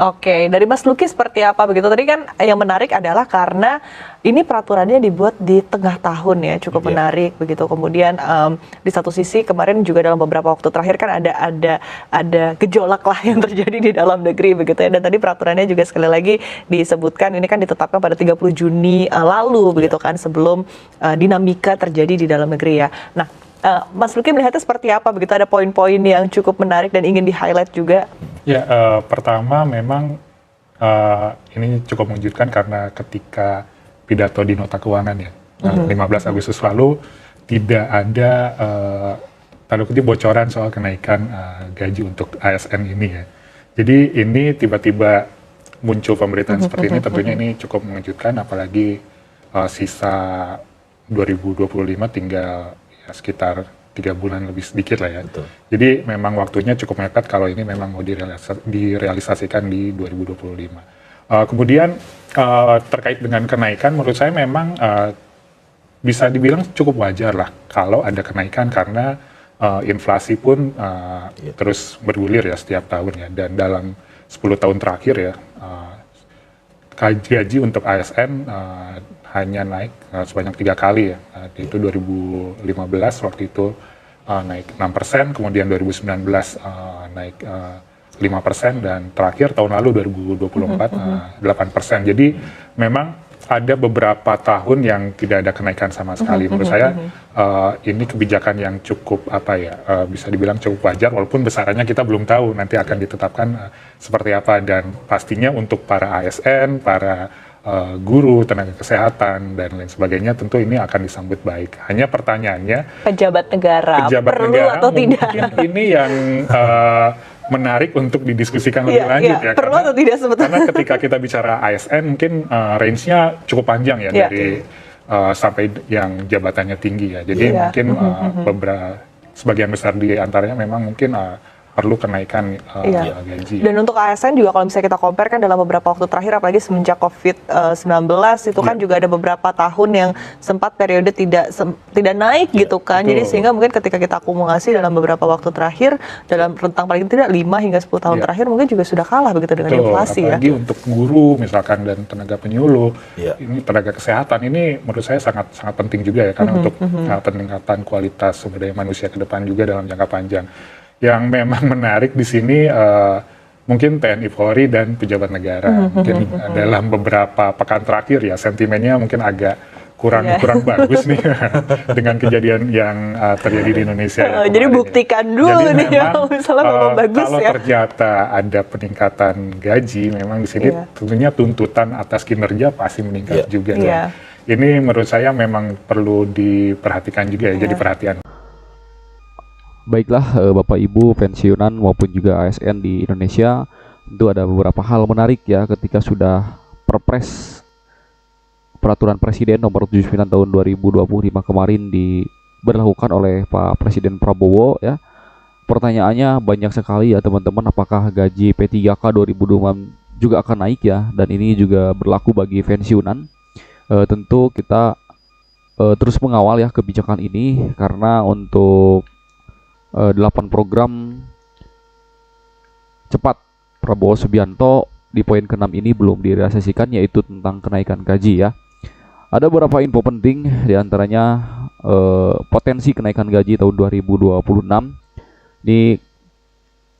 Oke, dari Mas Luki seperti apa begitu? Tadi kan yang menarik adalah karena ini peraturannya dibuat di tengah tahun ya, cukup menarik begitu. Kemudian di satu sisi kemarin juga dalam beberapa waktu terakhir kan ada gejolak lah yang terjadi di dalam negeri begitu ya. Dan tadi peraturannya juga sekali lagi disebutkan ini kan ditetapkan pada 30 Juni lalu begitu kan, sebelum dinamika terjadi di dalam negeri ya. Nah, Mas Luki melihatnya seperti apa begitu? Ada poin-poin yang cukup menarik dan ingin di-highlight juga? Ya, pertama memang ini cukup mengejutkan karena ketika pidato di Nota Keuangan ya, 15 Agustus lalu tidak ada tanda kutip bocoran soal kenaikan gaji untuk ASN ini ya. Jadi ini tiba-tiba muncul pemberitaan seperti ini, tentunya ini cukup mengejutkan, apalagi sisa 2025 tinggal ya, sekitar 3 bulan lebih sedikit lah ya. Betul. Jadi memang waktunya cukup mepet kalau ini memang mau direalisasikan di 2025. Kemudian terkait dengan kenaikan, menurut saya memang bisa dibilang cukup wajar lah kalau ada kenaikan karena inflasi pun terus bergulir ya setiap tahun ya. Dan dalam 10 tahun terakhir ya, gaji untuk ASN hanya naik sebanyak 3 kali ya. Itu 2015 waktu itu naik 6%, kemudian 2019 naik 5%, dan terakhir tahun lalu 2024 8%. Jadi memang ada beberapa tahun yang tidak ada kenaikan sama sekali. Menurut saya ini kebijakan yang cukup bisa dibilang cukup wajar, walaupun besarannya kita belum tahu nanti akan ditetapkan seperti apa, dan pastinya untuk para ASN, para guru, tenaga kesehatan, dan lain sebagainya tentu ini akan disambut baik. Hanya pertanyaannya, pejabat negara perlu negara, atau tidak? Ini yang menarik untuk didiskusikan lebih lanjut ya. Perlu atau tidak sebetulnya? Karena ketika kita bicara ASN mungkin range-nya cukup panjang ya, dari sampai yang jabatannya tinggi ya. Jadi mungkin sebagian besar di antaranya memang mungkin perlu kenaikan gaji. Dan untuk ASN juga kalau misalnya kita compare kan dalam beberapa waktu terakhir, apalagi semenjak COVID-19 itu kan juga ada beberapa tahun yang sempat periode tidak naik gitu kan. Betul. Jadi sehingga mungkin ketika kita akumulasi dalam beberapa waktu terakhir, dalam rentang paling tidak 5 hingga 10 tahun terakhir mungkin juga sudah kalah begitu dengan inflasi ya. Apalagi untuk guru misalkan dan tenaga penyuluh, ini tenaga kesehatan ini menurut saya sangat penting juga ya, karena untuk peningkatan kualitas sumber daya manusia ke depan juga dalam jangka panjang. Yang memang menarik di sini mungkin TNI Polri dan pejabat negara. Mungkin dalam beberapa pekan terakhir ya sentimennya mungkin agak kurang bagus nih dengan kejadian yang terjadi di Indonesia. Jadi buktikan dulu nih ya, misalnya kalau bagus kalau ya. ternyata ada peningkatan gaji, memang di sini tentunya tuntutan atas kinerja pasti meningkat juga. Ini menurut saya memang perlu diperhatikan juga ya, jadi perhatian. Baiklah Bapak Ibu pensiunan maupun juga ASN di Indonesia, tentu ada beberapa hal menarik ya ketika sudah Perpres Peraturan Presiden nomor 79 tahun 2025 kemarin diberlakukan oleh Pak Presiden Prabowo ya. Pertanyaannya banyak sekali ya teman-teman, apakah gaji P3K 2026 juga akan naik ya, dan ini juga berlaku bagi pensiunan. Tentu kita terus mengawal ya kebijakan ini, karena untuk 8 program cepat Prabowo Subianto di poin ke-6 ini belum direalisasikan, yaitu tentang kenaikan gaji ya. Ada beberapa info penting, diantaranya potensi kenaikan gaji tahun 2026 ini,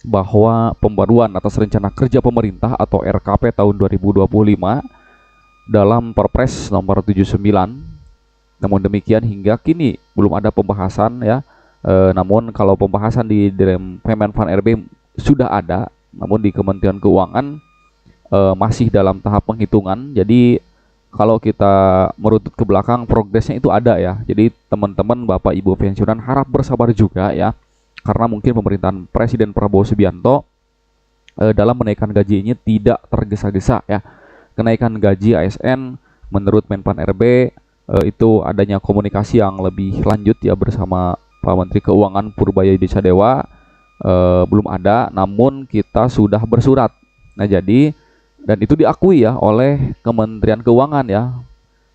bahwa pembaruan atas rencana kerja pemerintah atau RKP tahun 2025 dalam Perpres nomor 79. Namun demikian hingga kini belum ada pembahasan ya. Namun kalau pembahasan di Kemenpan RB sudah ada, namun di Kementerian Keuangan masih dalam tahap penghitungan. Jadi kalau kita merutut ke belakang, progresnya itu ada ya. Jadi teman-teman Bapak Ibu pensiunan harap bersabar juga ya, karena mungkin pemerintahan Presiden Prabowo Subianto dalam menaikkan gaji ini tidak tergesa-gesa ya. Kenaikan gaji ASN menurut Menpan RB itu adanya komunikasi yang lebih lanjut ya bersama Pak Menteri Keuangan Purbayadi Sadewa, belum ada, namun kita sudah bersurat. Nah jadi, dan itu diakui ya oleh Kementerian Keuangan ya,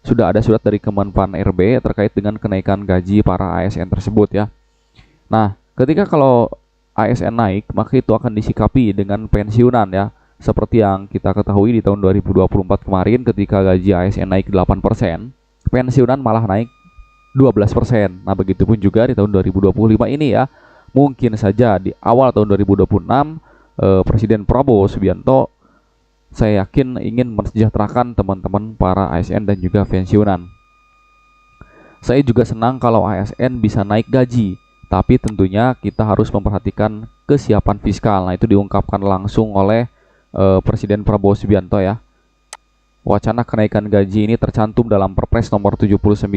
sudah ada surat dari Kemenpan RB terkait dengan kenaikan gaji para ASN tersebut ya. Nah ketika kalau ASN naik, maka itu akan disikapi dengan pensiunan ya. seperti yang kita ketahui di tahun 2024 kemarin ketika gaji ASN naik 8%, pensiunan malah naik 12%. Nah, begitupun juga di tahun 2025 ini ya. Mungkin saja di awal tahun 2026 Presiden Prabowo Subianto saya yakin ingin mensejahterakan teman-teman para ASN dan juga pensiunan. Saya juga senang kalau ASN bisa naik gaji, tapi tentunya kita harus memperhatikan kesiapan fiskal. Nah, itu diungkapkan langsung oleh Presiden Prabowo Subianto ya. Wacana kenaikan gaji ini tercantum dalam Perpres nomor 79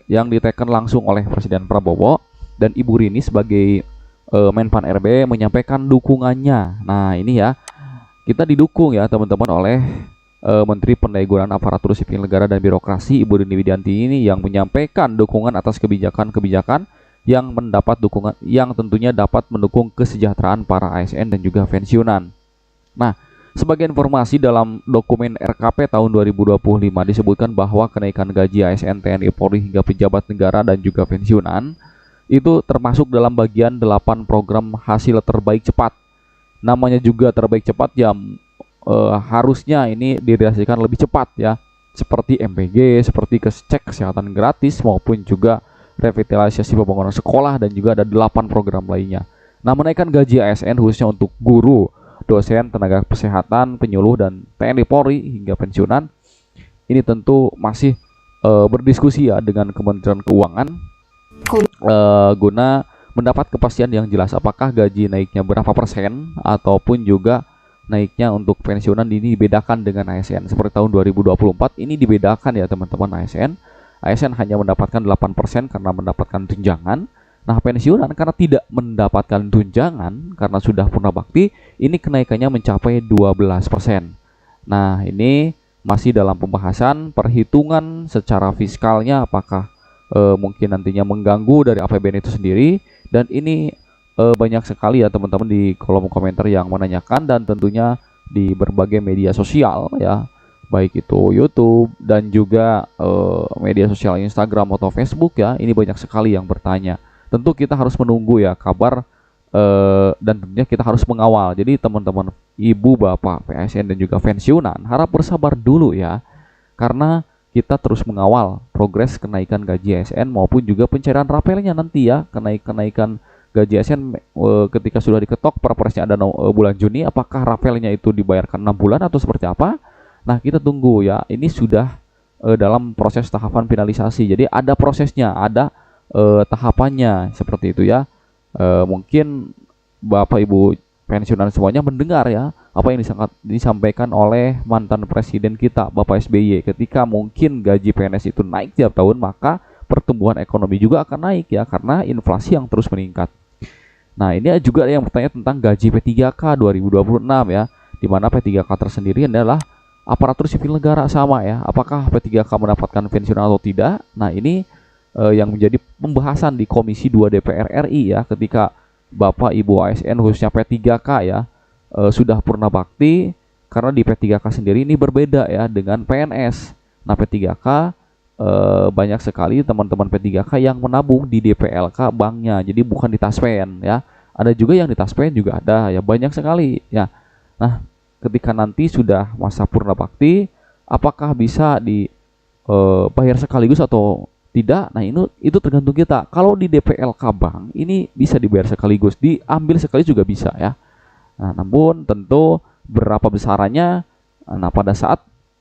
yang diteken langsung oleh Presiden Prabowo, dan Ibu Rini sebagai Menpan RB menyampaikan dukungannya. Nah, ini ya, kita didukung ya teman-teman oleh Menteri Pendayagunaan Aparatur Sipil Negara dan Birokrasi Ibu Rini Widianti ini yang menyampaikan dukungan atas kebijakan-kebijakan yang mendapat dukungan yang tentunya dapat mendukung kesejahteraan para ASN dan juga pensiunan. Nah, sebagai informasi dalam dokumen RKP tahun 2025 disebutkan bahwa kenaikan gaji ASN, TNI, Polri hingga pejabat negara dan juga pensiunan itu termasuk dalam bagian 8 program hasil terbaik cepat. Namanya juga terbaik cepat ya, harusnya ini direalisasikan lebih cepat ya. Seperti MPG, seperti cek kesehatan gratis maupun juga revitalisasi pembangunan sekolah, dan juga ada 8 program lainnya. Nah, menaikkan gaji ASN khususnya untuk guru, dosen, tenaga kesehatan, penyuluh, dan TNI Polri hingga pensiunan ini tentu masih berdiskusi ya dengan Kementerian Keuangan guna mendapat kepastian yang jelas apakah gaji naiknya berapa persen ataupun juga naiknya untuk pensiunan ini dibedakan dengan ASN. Seperti tahun 2024 ini dibedakan ya teman-teman ASN. ASN hanya mendapatkan 8% karena mendapatkan tunjangan. Nah, pensiunan karena tidak mendapatkan tunjangan karena sudah purna bakti, ini kenaikannya mencapai 12%. Nah, ini masih dalam pembahasan perhitungan secara fiskalnya apakah mungkin nantinya mengganggu dari APBN itu sendiri, dan ini banyak sekali ya teman-teman di kolom komentar yang menanyakan, dan tentunya di berbagai media sosial ya, baik itu YouTube dan juga media sosial Instagram atau Facebook ya, ini banyak sekali yang bertanya. Tentu kita harus menunggu ya kabar dan tentunya kita harus mengawal. Jadi teman-teman ibu bapak PASN dan juga pensiunan harap bersabar dulu ya, karena kita terus mengawal progres kenaikan gaji ASN maupun juga pencairan rapelnya nanti ya. Kenaikan gaji ASN ketika sudah diketok perpresnya ada bulan Juni, apakah rapelnya itu dibayarkan 6 bulan atau seperti apa? Nah, kita tunggu ya. Ini sudah dalam proses tahapan finalisasi. Jadi ada prosesnya, ada tahapannya seperti itu ya. Mungkin Bapak Ibu pensiunan semuanya mendengar ya apa yang disampaikan oleh mantan presiden kita Bapak SBY, ketika mungkin gaji PNS itu naik tiap tahun, maka pertumbuhan ekonomi juga akan naik ya karena inflasi yang terus meningkat. Nah, ini juga yang bertanya tentang gaji P3K 2026 ya, di mana P3K tersendiri adalah aparatur sipil negara sama ya. Apakah P3K mendapatkan pensiunan atau tidak? Nah, ini yang menjadi pembahasan di Komisi 2 DPR RI ya, ketika Bapak Ibu ASN khususnya P3K ya sudah purna bakti, karena di P3K sendiri ini berbeda ya dengan PNS. Nah, P3K banyak sekali teman-teman P3K yang menabung di DPLK banknya, jadi bukan di Taspen ya. Ada juga yang di Taspen juga ada ya, banyak sekali ya. Nah, ketika nanti sudah masa purna bakti, apakah bisa dibayar sekaligus atau tidak? Nah, itu tergantung kita. Kalau di DPLK bank ini bisa dibayar sekaligus, diambil sekali juga bisa ya. Nah, namun tentu berapa besarannya, nah pada saat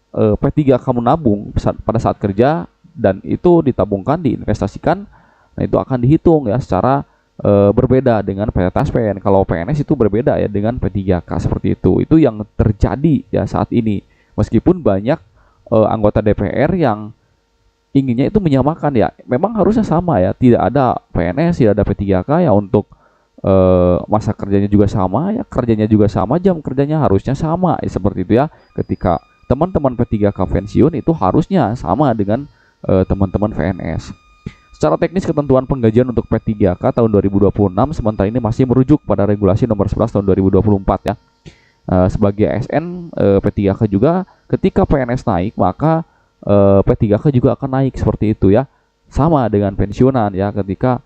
P3K kamu nabung pada saat kerja dan itu ditabungkan, diinvestasikan, nah itu akan dihitung ya secara berbeda dengan PT Taspen. Kalau PNS itu berbeda ya dengan P3K seperti itu. Itu yang terjadi ya saat ini. Meskipun banyak anggota DPR yang inginnya itu menyamakan ya, memang harusnya sama ya, tidak ada PNS, tidak ada P3K ya, untuk masa kerjanya juga sama ya, kerjanya juga sama, jam kerjanya harusnya sama ya, seperti itu ya. Ketika teman-teman P3K pensiun itu harusnya sama dengan teman-teman PNS. Secara teknis ketentuan penggajian untuk P3K tahun 2026 sementara ini masih merujuk pada regulasi nomor 11 tahun 2024 ya. Sebagai ASN P3K juga ketika PNS naik maka P3K juga akan naik seperti itu ya. Sama dengan pensiunan ya, ketika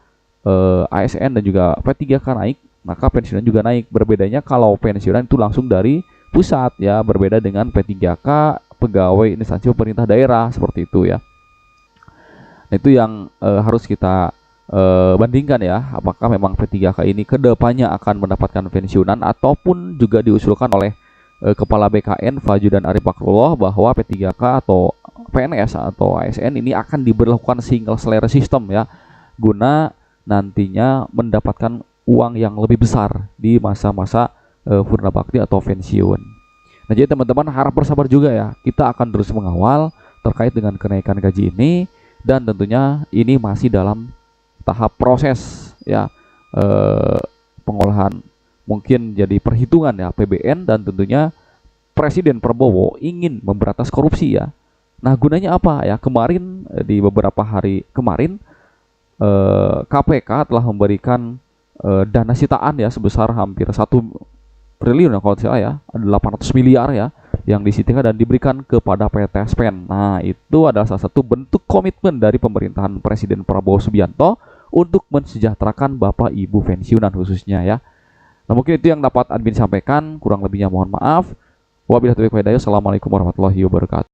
ASN dan juga P3K naik maka pensiunan juga naik. Berbedanya kalau pensiunan itu langsung dari pusat ya, berbeda dengan P3K pegawai instansi pemerintah daerah seperti itu ya. Nah, itu yang harus kita bandingkan ya, apakah memang P3K ini kedepannya akan mendapatkan pensiunan ataupun juga diusulkan oleh Kepala BKN Fajudan Arif Fakrullah bahwa P3K atau PNS atau ASN ini akan diberlakukan single salary system ya, guna nantinya mendapatkan uang yang lebih besar di masa-masa purna bakti atau pensiun. Nah, jadi teman-teman harap bersabar juga ya, kita akan terus mengawal terkait dengan kenaikan gaji ini, dan tentunya ini masih dalam tahap proses ya, pengolahan mungkin jadi perhitungan ya APBN, dan tentunya Presiden Prabowo ingin memberantas korupsi ya. Nah, gunanya apa ya? Kemarin di beberapa hari kemarin KPK telah memberikan dana sitaan ya sebesar hampir 1 triliun ya kalau tidak salah ya, ada 800 miliar ya yang disita dan diberikan kepada PT SPEN. Nah, itu adalah salah satu bentuk komitmen dari pemerintahan Presiden Prabowo Subianto untuk mensejahterakan Bapak Ibu pensiunan khususnya ya. Nah, mungkin itu yang dapat admin sampaikan, kurang lebihnya mohon maaf. Wabillahi taufiq wal hidayah. Assalamualaikum warahmatullahi wabarakatuh.